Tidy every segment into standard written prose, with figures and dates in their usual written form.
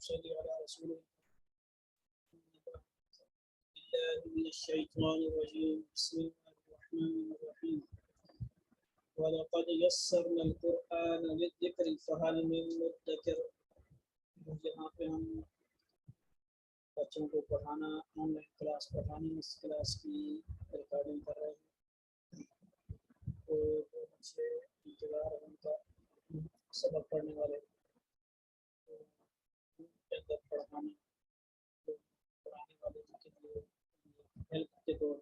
صل على رسول الله من الشيطان الرجيم بسم الله الرحمن الرحيم ولقد يسرنا القرآن للذكر فهل من मुद्दकिर। यहाँ पे हम बच्चों को पढ़ाना ऑनलाइन क्लास पढ़ाने इस क्लास की रिकॉर्डिंग कर रहे हैं। तो बच्चे इंतजार है उनका सबक पढ़ने वाले के अंदर पढ़ाना पढ़ाने वाले के लिए हेल्प के तौर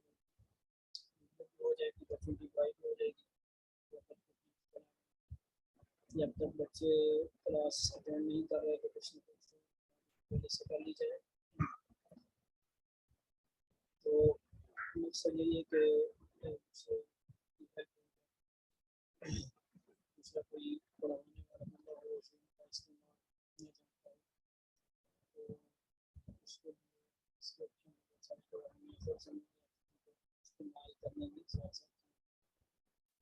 पर हो जाएगी, बच्चों की गाइड हो जाएगी। जब तक बच्चे क्लास अटेंड नहीं कर रहे तो कुछ न कुछ पहले से कर ली जाए। तो मकसद यही है कि दूसरा कोई पढ़ाने वाला बंदा हो उसका इस्तेमाल न जानता हो तो उसको इस्तेमाल करने की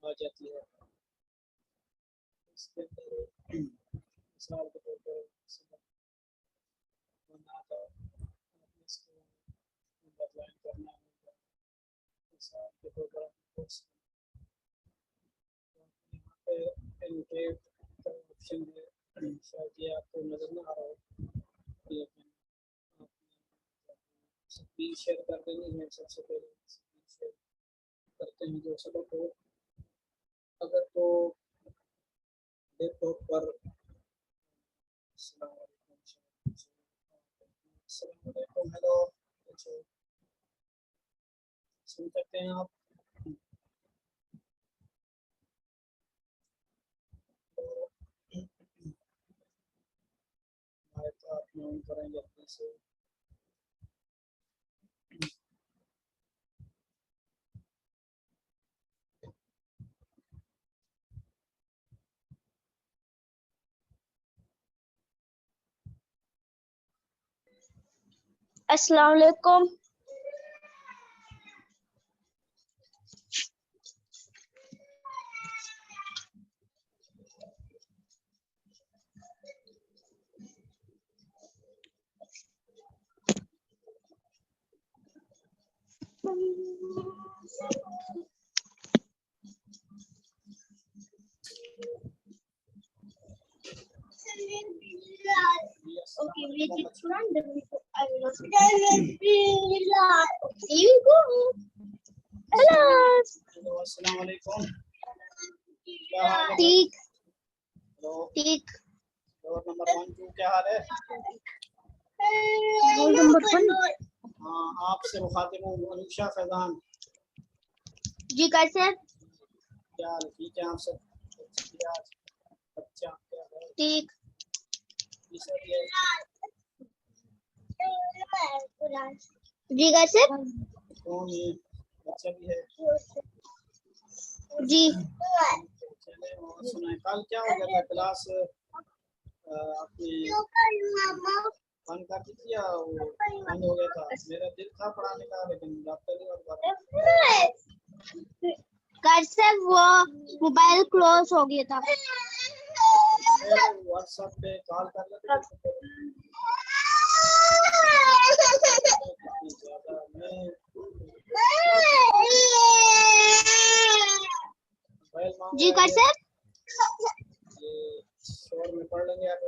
आ जाती है। इसके अंदर मिसाल के तौर पर बना था इसको डिजाइन करना होगा। मिसाल के तौर पर यहाँ पे एनोटेट का ऑप्शन है, शायद ये आपको नज़र ना आ रहा हो लेकिन स्क्रीन शेयर कर देनी है। सबसे पहले स्क्रीन शेयर करते हैं जो सबक हो। अगर तो लैपटॉप पर हेलो सुन सकते हैं आप? आप ऑन करेंगे अपने से। अस्सलाम वालेकुम। Okay, we just run the I will you go. Hello. अस्सलाम वालेकुम। ठीक ठीक। रोल नंबर 1 2 क्या हाल है? Roll number 1। हाँ, आपसे मुखातिब हूँ अनुषा फैजान। जी कैसे? क्या हाल? ठीक है आप सब? बच्चा क्या है? ठीक। जी कैसे? कौन है? बच्चा भी है? जी। चले और सुनाए कल क्या हो गया था क्लास आपने बंद कर दी थी या वो बंद हो गया था? मेरा दिल था पढ़ाने का लेकिन रब्ता नहीं हो पाता। कैसे वो मोबाइल क्लोज हो गया था। व्हाट्सएप पे कॉल कर लेते जी कैसे? ये शोर में पढ़ लेंगे आप।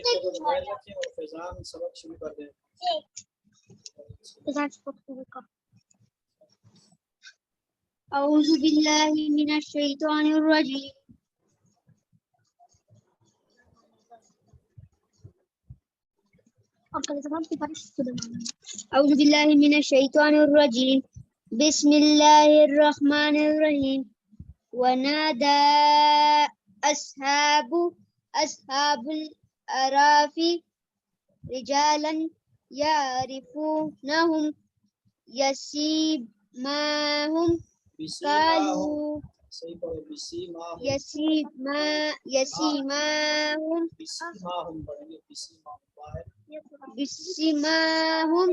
एक मोबाइल रखें और फैजान सबक शुरू कर दें। अऊज़ु बिल्लाहि मिनश शैतानिर रजीम। अऊज़ु बिल्लाहि मिनश शैतानिर रजीम। बिस्मिल्लाहिर रहमानिर रहीम। वनादा अस्हाबुल अराफी रिजालन यारिफूनहुम यसीमाहुम कालू सही पढ़ो बिसीमाहुम। यसीमाहुम पढ़ेंगे बिसीमाहुम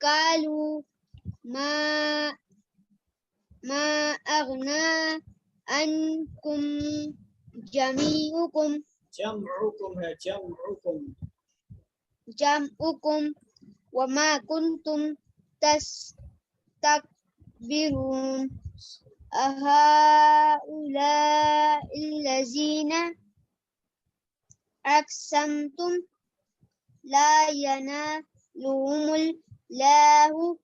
कालू मा अगना أنكم جميعكم जमउकुम है जमउकुम جمعكم وما كنتم تستكبرون أهؤلاء الذين أقسمتم لا ينالهم الله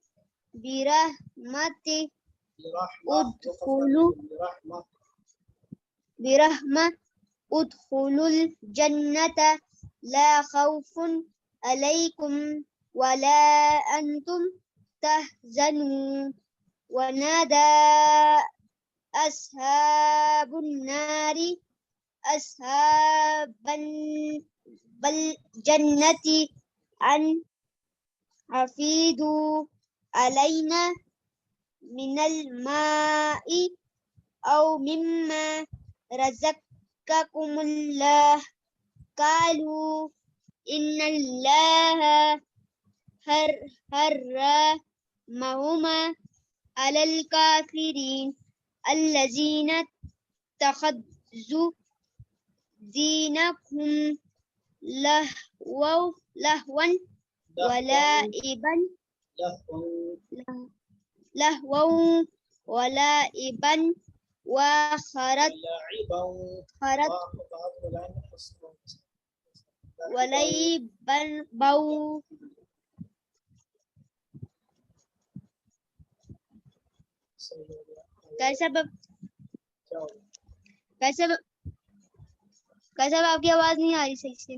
برحمته برحمة ادخلوا الجنة لا خوف عليكم ولا أنتم تحزنون ونادى أصحاب النار أصحاب الجنة أن أفيدوا علينا من الماء أو مما رزقكم الله قالوا إن الله حرمهما على الكافرين الذين اتخذوا دينكم لهوا ولعبا وخرت ولعبا कैसा आपकी आवाज नहीं आ रही सही से।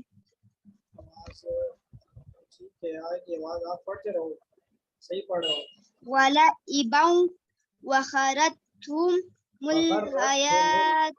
ठीक है आगे आवाज आप पढ़ते रहो सही पढ़ रहे हो ولعبا وخرتهم الحياة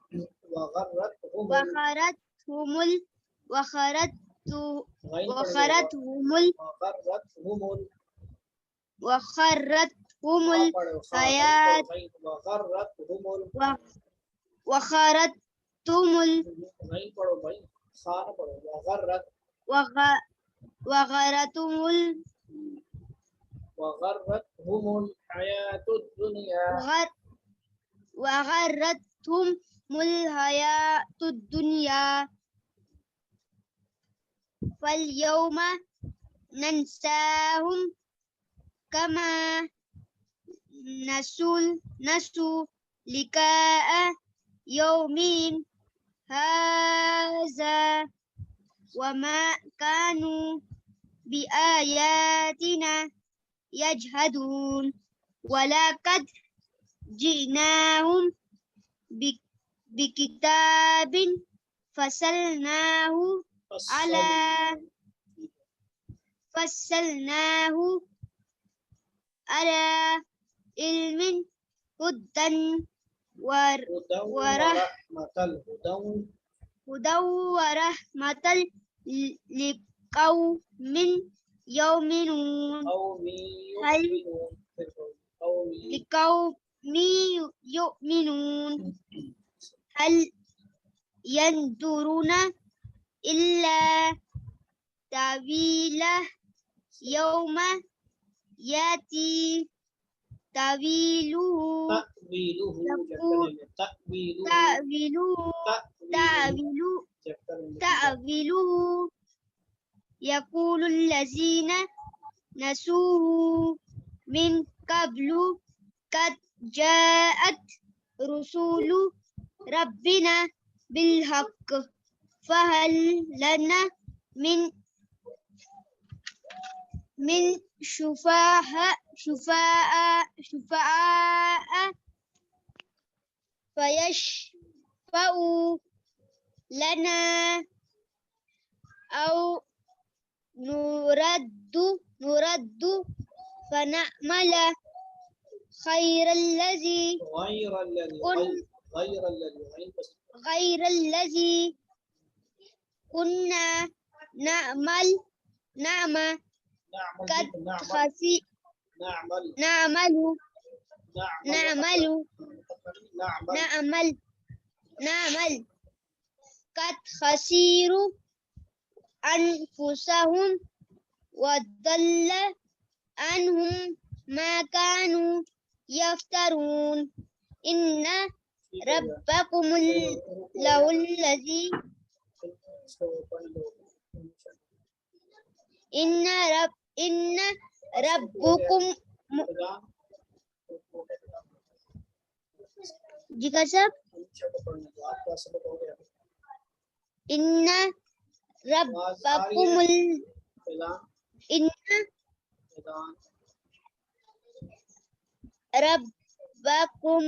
وغرتهم الحياة الدنيا وغرتهم الحياة الدنيا فاليوم ننساهم كما نسوا لقاء يومهم هذا وما كانوا بآياتنا يجحدون ولقد جئناهم بكتاب فصلناه على علم هدى ورحمة لقوم يؤمنون هل ينظرون إلا تأويله يوم يأتي تأويله يقول الذين نسوه من قبل قد جاءت رسول ربنا بالحق فهل لنا من شفعاء فيشفعوا لنا أو نرد فنعمل غير الذي كنا نعمل قد خسروا أنفسهم وضل عنهم ما كانوا يفترون إن ربكم له الذي إن ربكم जी का सब إن ربكم إن ربكم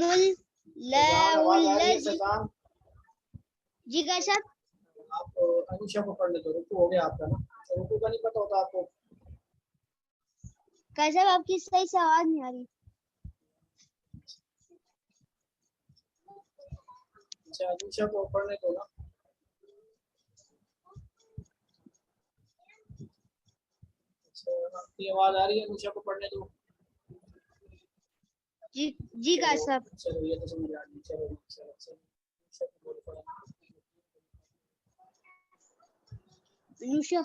الله الذي जी का सब आप अनुषा को पढ़ने दो। रुकू हो गया आपका ना, रुकू का नहीं पता होता आपको। कैसे आपकी सही से आवाज नहीं आ रही। अच्छा अनुषा को पढ़ने दो ना। अच्छा आपकी आवाज आ रही है, अनुषा को पढ़ने दो। जी का सब चलो ये तो समझ आ गई। चलो अनुषा को बोलो पढ़ा। अनुषा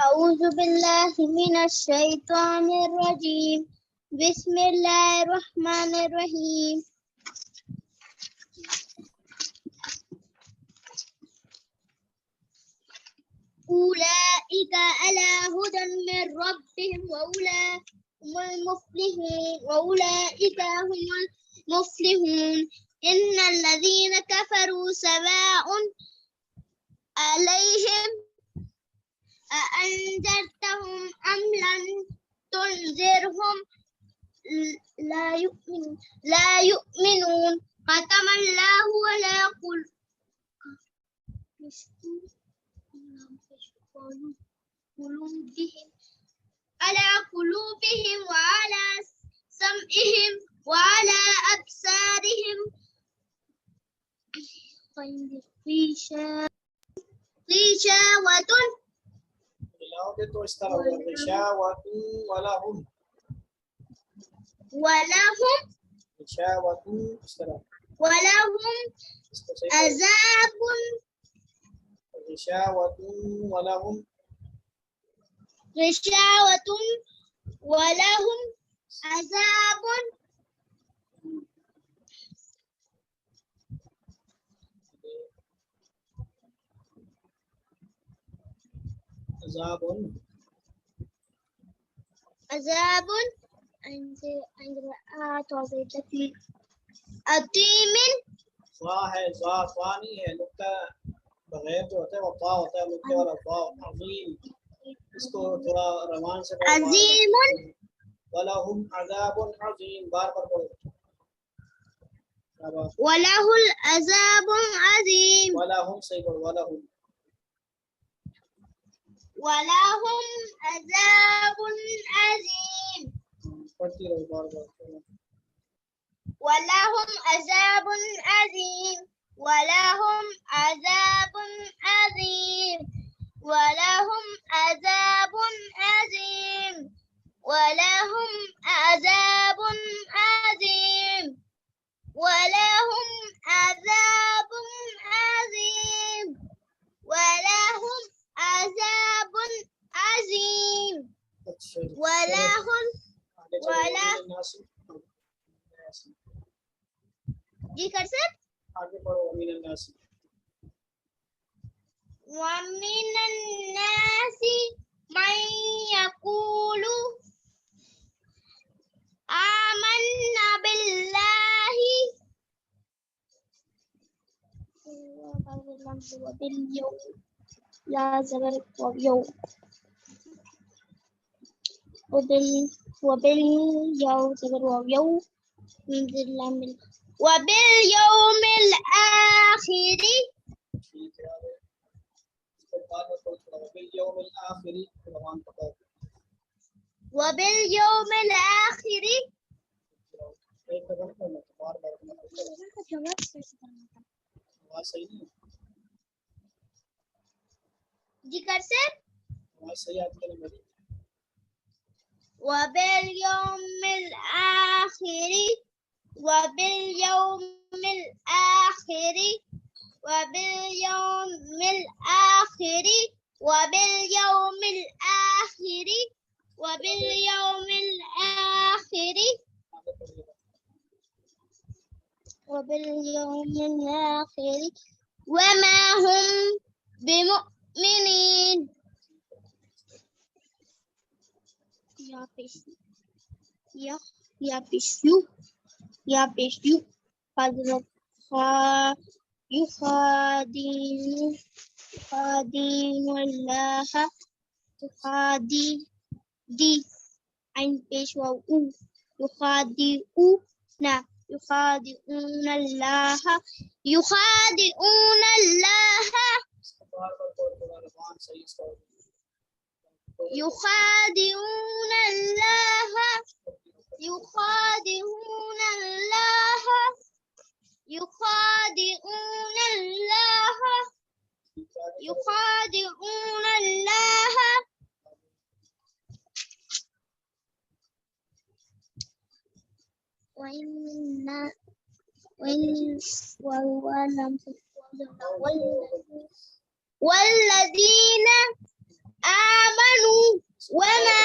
أعوذ بالله من الشيطان الرجيم بسم الله الرحمن الرحيم أولئك على هدى من ربهم وأولئك هم المفلحون إن الذين كفروا سواء عليهم أأنذرتهم أم لم تنذرهم لا يؤمنون ختم الله على قلوبهم وعلى سمعهم وعلى أبصارهم غشاوة तो इस तरह होगा गिशावतु वलहुम गिशावतु इस तरह ولهم عذاب गिशावतु वलहुम عذاب عذاب أطيم ज़ा है ज़ा नहीं है, नुक्ता बगैर जो होता है वो ता होता है, नुक्ते वाला ज़ा अज़ीम। इसको थोड़ा रवान से عظيم वलहुम अज़ाबुन अज़ीम बार बार पढ़ो। وله العذاب عظيم वलहुम सही पढ़ो वलहुम عذاب عظيم पढ़ती रहो बार बार। ولهم عذاب عظيم ولهم عذاب عظيم ولهم عذاب عظيم ولهم عذاب عظيم ولهم عذاب عظيم ولهم عذاب عظيم ولهم जी कर सर आगे पढ़ो वमिन अन्नास ومن الناس من يقول آمنا بالله وباليوم لا زبر وباليوم زبر وباليوم من ذلهم وباليوم الآخر وباليوم الآخر जी कर सर وباليوم الآخر وباليوم الآخر وباليوم الآخر وباليوم الآخر وباليوم الآخر وباليوم الآخر وما هم بمؤمنين. يا بيشو حضرت يخادعون الله دي عين بيش وأو يخادعون الله يخادعون الله يخادعون الله يخادعون الله يخادعون الله والذين آمنوا وما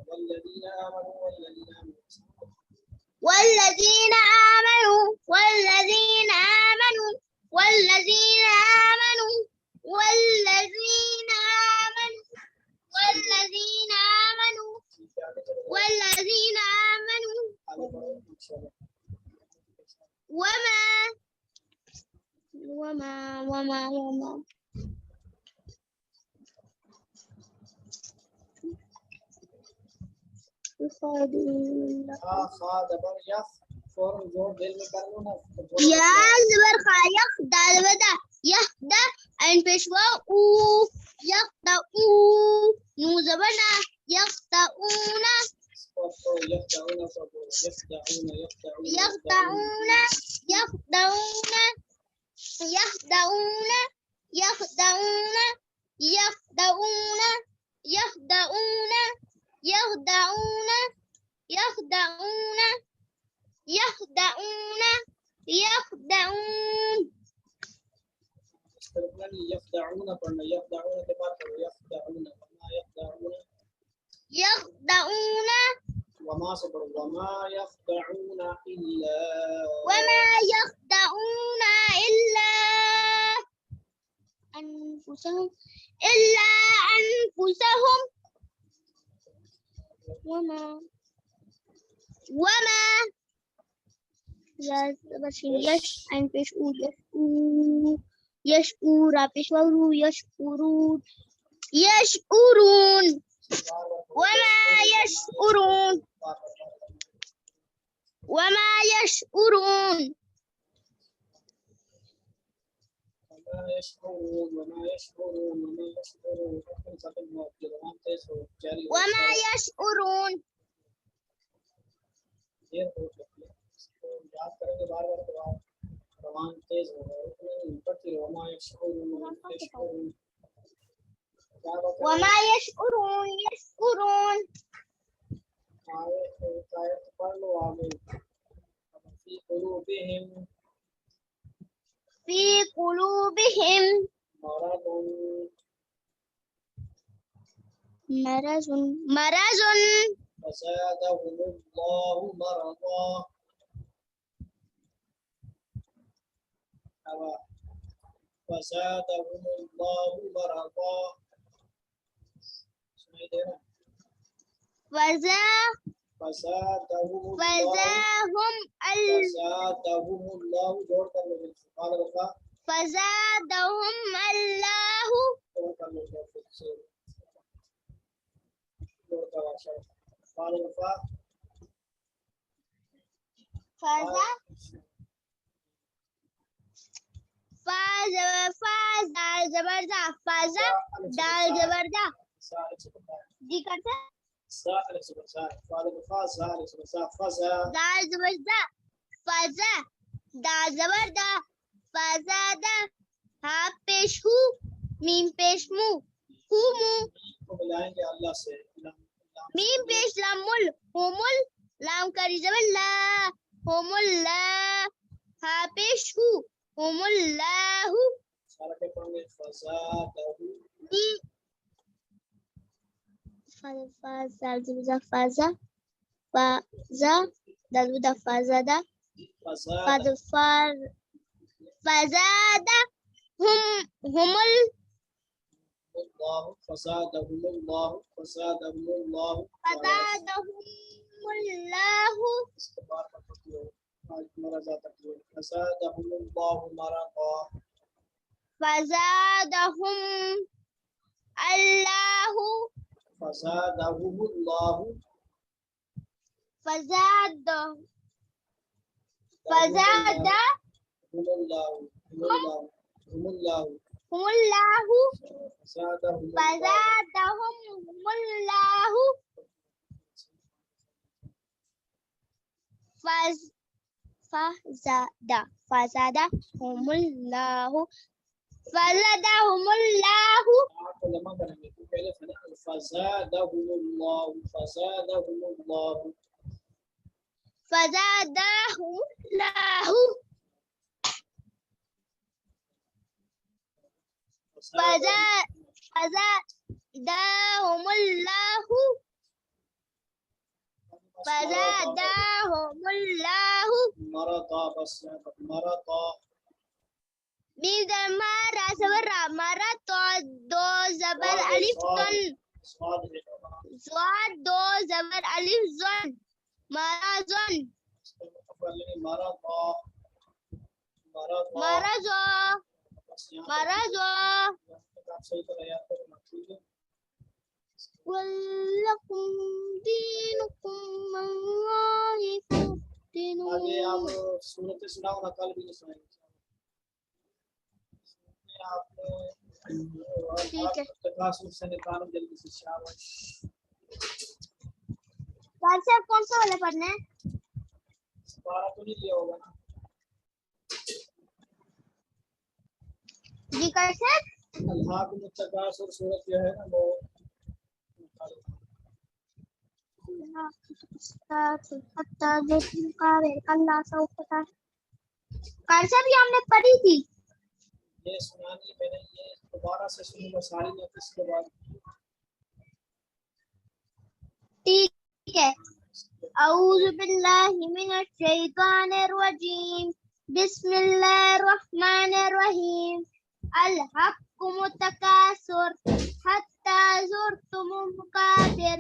والذين آمنوا والذين آمنوا والذين آمنوا والذين آمنوا والذين آمنوا والذين آمنوا والذين آمنوا والذين آمنوا وما يا زبر خايخ دال بدا يهدا عين بشوا او يخدا او نو زبنا يخدعون يخدعون يخدعون يخدعون يخدعون يخدعون يخدعون يخدعون يخدعون يخدعون يخدعون يخدعون पढ़ना يخدعون के बाद يخدعون वमा يخدعون يخدعون वमा से पढ़ो वमा يخدعون إلا وما يخدعون إلا أنفسهم وما يشعرون وما يشعرون وما يشعرون وما يشعرون وما يشعرون याद करेंगे बार बार रवान तेज होगा पढ़ती रहो वमा यशउरून وما يشعرون يشعرون आयत पढ़ लो आगे في قلوبهم مرض فزادهم الله مرضا فزادهم الله مرضا فزادهم الله जोड़ कर लो فزادهم الله जोड़ कर लो जोड़ कर दाल जबरदा फाजा दाल जबरदा जी करते दाल जबरदा फाजा दाल जबरदा फाजादा हा पेश हु मीम पेश मु हुमु मिलाएंगे अल्लाह से मीम पेश लामुल हुमुल लाम करी जबल्ला हुमुल्ला Habishhumullahu. सारा के पढ़ेंगे फज़ादहु Faza faza faza dalda fazada फज़ादहु fazfar fazada humul الله فزادهم الله fazadahumullahu استغفار करते आज मरज़ा तकलीफ फज़ादهم الله मरज़ा fazadahum allahu فزادهم الله fazada fazada هم الله humullahu فزادهم الله fazadahumullahu fazadahumullahu fazadahumullahu आपको लम्हा करेंगे तो पहले फज़ादهم الله fazadahumullahu fazadahumullahu fazadahumullahu مرضى بس مرضى Bidal mara sabarra mara to do zabar alif ton صاد zwad do zabar alif zon mara zon مرضى marazo बस यहाँ marazo आप सही तरह याद करना ठीक है walakum dinukum walikum आगे आप dinun सूरत सुनाओ ना कल भी नहीं सुनाएंगे आपने ठीक है तकासुर से निकालो जल्दी से शाबाश कॉन्सेप्ट कौन सा वाला पढ़ना है 12 तो नहीं लिया होगा ना जी कॉन्सेप्ट अल्लाह को तकासुर सूरत जो है ना वो कॉन्सेप्ट ये हमने पढ़ी थी ये सुनानी मैंने ये दोबारा से सुनूंगा सारी नोटिस के बाद ठीक है अऊज़ु बिल्लाहि मिनश शैतानिर रजीम बिस्मिल्लाहिर रहमानिर रहीम अल्हक्कुमुत तकासुर हत्ता ज़ुरतुमुल मकाबिर